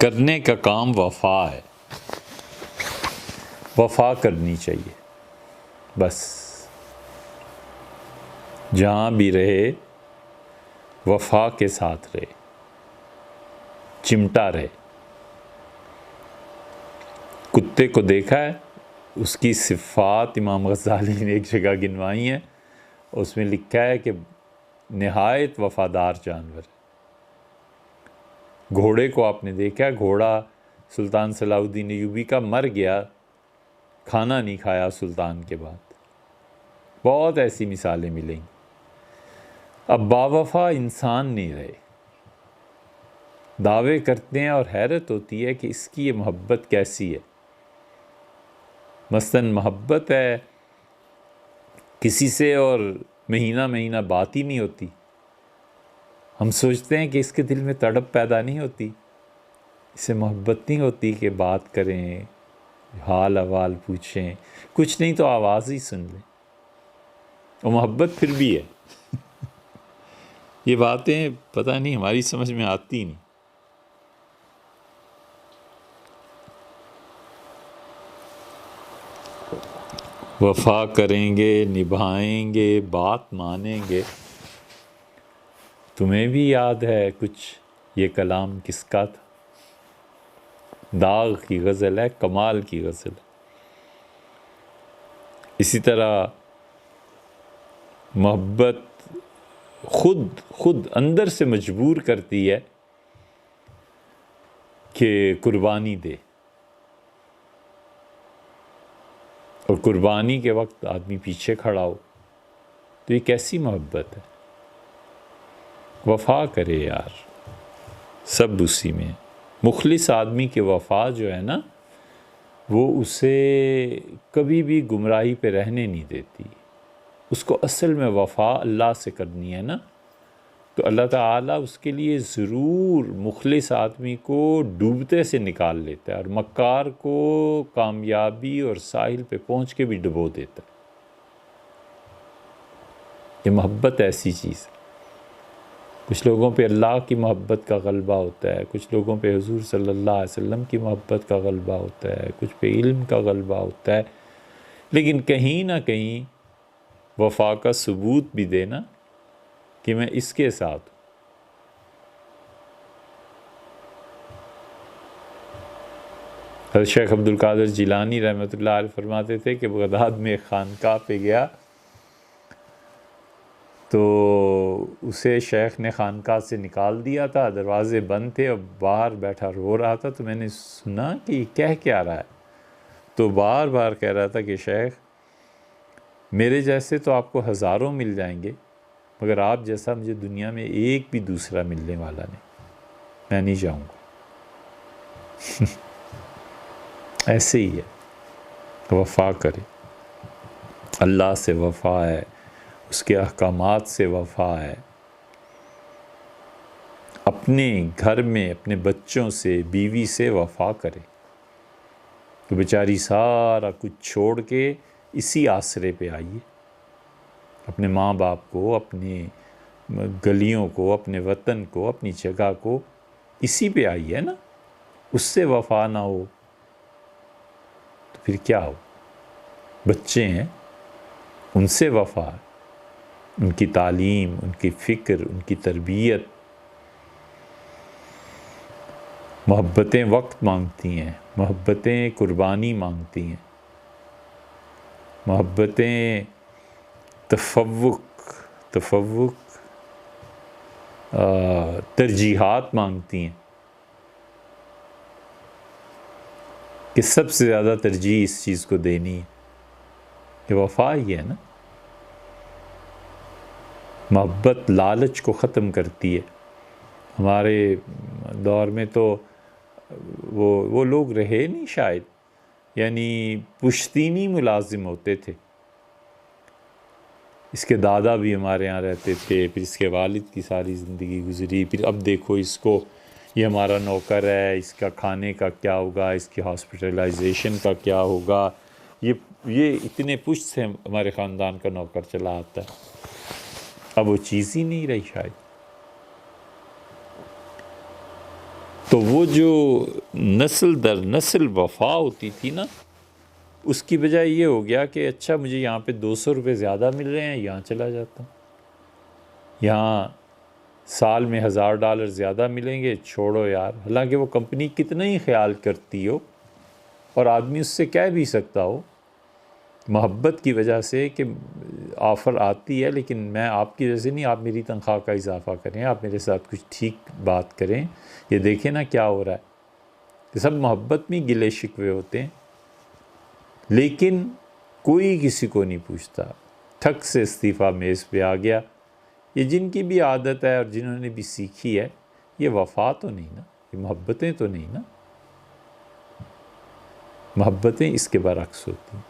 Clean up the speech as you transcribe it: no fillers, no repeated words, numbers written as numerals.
करने का काम वफा है, वफा करनी चाहिए। बस जहाँ भी रहे वफा के साथ रहे, चिमटा रहे। कुत्ते को देखा है, उसकी सिफ़ात इमाम गज़ाली ने एक जगह गिनवाई है, उसमें लिखा है कि निहायत वफ़ादार जानवर है। घोड़े को आपने देखा, घोड़ा सुल्तान सलाहुद्दीन अय्यूबी का मर गया, खाना नहीं खाया सुल्तान के बाद। बहुत ऐसी मिसालें मिलेंगी। अब बावफा इंसान नहीं रहे, दावे करते हैं और हैरत होती है कि इसकी ये मोहब्बत कैसी है। मसलन मोहब्बत है किसी से और महीना महीना बात ही नहीं होती, हम सोचते हैं कि इसके दिल में तड़प पैदा नहीं होती, इससे मोहब्बत नहीं होती कि बात करें, हाल अहवाल पूछें, कुछ नहीं तो आवाज़ ही सुन लें, और मोहब्बत फिर भी है। ये बातें पता नहीं हमारी समझ में आती नहीं। वफा करेंगे, निभाएंगे, बात मानेंगे। तुम्हें भी याद है कुछ ये कलाम किसका था? दाग की गज़ल है, कमाल की गज़ल। इसी तरह मोहब्बत खुद अंदर से मजबूर करती है कि कुर्बानी दे, और कुर्बानी के वक्त आदमी पीछे खड़ा हो, तो ये कैसी मोहब्बत है? वफा करे यार, सब उसी में। मुखलिस आदमी की वफा जो है ना, वो उसे कभी भी गुमराही पे रहने नहीं देती। उसको असल में वफा अल्लाह से करनी है ना, तो अल्लाह ताला उसके लिए ज़रूर मुखलिस आदमी को डूबते से निकाल लेता है, और मक्कार को कामयाबी और साहिल पे पहुंच के भी डुबो देता है। ये मोहब्बत ऐसी चीज़ है। कुछ लोगों पे अल्लाह की मोहब्बत का गलबा होता है, कुछ लोगों पे हुज़ूर सल्लल्लाहु अलैहि वसल्लम की मोहब्बत का गलबा होता है, कुछ पे इल्म का गलबा होता है, लेकिन कहीं ना कहीं वफा का सबूत भी देना कि मैं इसके साथ हूँ। हज़रत शेख अब्दुल कादिर जिलानी रहमतुल्लाह अलैह फरमाते थे कि बगदाद में एक खानकाह पे गया तो उसे शेख ने खानकाह से निकाल दिया था, दरवाज़े बंद थे और बाहर बैठा रो रहा था। तो मैंने सुना कि कह क्या रहा है, तो बार बार कह रहा था कि शेख, मेरे जैसे तो आपको हज़ारों मिल जाएंगे, मगर आप जैसा मुझे दुनिया में एक भी दूसरा मिलने वाला नहीं, मैं नहीं जाऊँगा। ऐसे ही है, वफा करे, अल्लाह से वफा है, उसके अहकामात से वफा है, अपने घर में अपने बच्चों से, बीवी से वफा करे। तो बेचारी सारा कुछ छोड़ के इसी आसरे पे आई है, अपने माँ बाप को, अपने गलियों को, अपने वतन को, अपनी जगह को, इसी पे आई है ना। उससे वफा ना हो तो फिर क्या हो? बच्चे हैं, उनसे वफा है, उनकी तालीम, उनकी फ़िक्र, उनकी तरबियत। मोहब्बतें वक्त मांगती हैं, मोहब्बतें कुर्बानी मांगती हैं, मोहब्बतें तफव्वुक तरजीहात मांगती हैं कि सबसे ज़्यादा तरजीह इस चीज़ को देनी है। ये वफा ही है ना। मोहब्बत लालच को ख़त्म करती है। हमारे दौर में तो वो लोग रहे नहीं शायद, यानी पुश्तीनी मुलाजिम होते थे। इसके दादा भी हमारे यहाँ रहते थे, फिर इसके वालिद की सारी ज़िंदगी गुजरी, फिर अब देखो इसको, ये हमारा नौकर है, इसका खाने का क्या होगा, इसकी हॉस्पिटलाइजेशन का क्या होगा। ये इतने पुश्त से हमारे ख़ानदान का नौकर चला आता है। अब वो चीज़ ही नहीं रही शायद। तो वो जो नस्ल दर नस्ल वफा होती थी ना, उसकी बजाय ये हो गया कि अच्छा मुझे यहाँ पे 200 रुपये ज़्यादा मिल रहे हैं, यहाँ चला जाता हूँ, यहाँ साल में $1000 ज़्यादा मिलेंगे, छोड़ो यार। हालांकि वो कंपनी कितना ही ख्याल करती हो और आदमी उससे कह भी सकता हो मोहब्बत की वजह से कि ऑफ़र आती है लेकिन मैं आपकी वजह से नहीं, आप मेरी तनख्वाह का इजाफ़ा करें, आप मेरे साथ कुछ ठीक बात करें, ये देखें ना क्या हो रहा है। ये सब मोहब्बत में गिले शिकवे होते हैं, लेकिन कोई किसी को नहीं पूछता। ठक से इस्तीफ़ा मेज़ पे आ गया। ये जिनकी भी आदत है और जिन्होंने भी सीखी है, ये वफ़ा तो नहीं ना, ये मोहब्बतें तो नहीं ना। मोहब्बतें इसके बरअक्स होती हैं।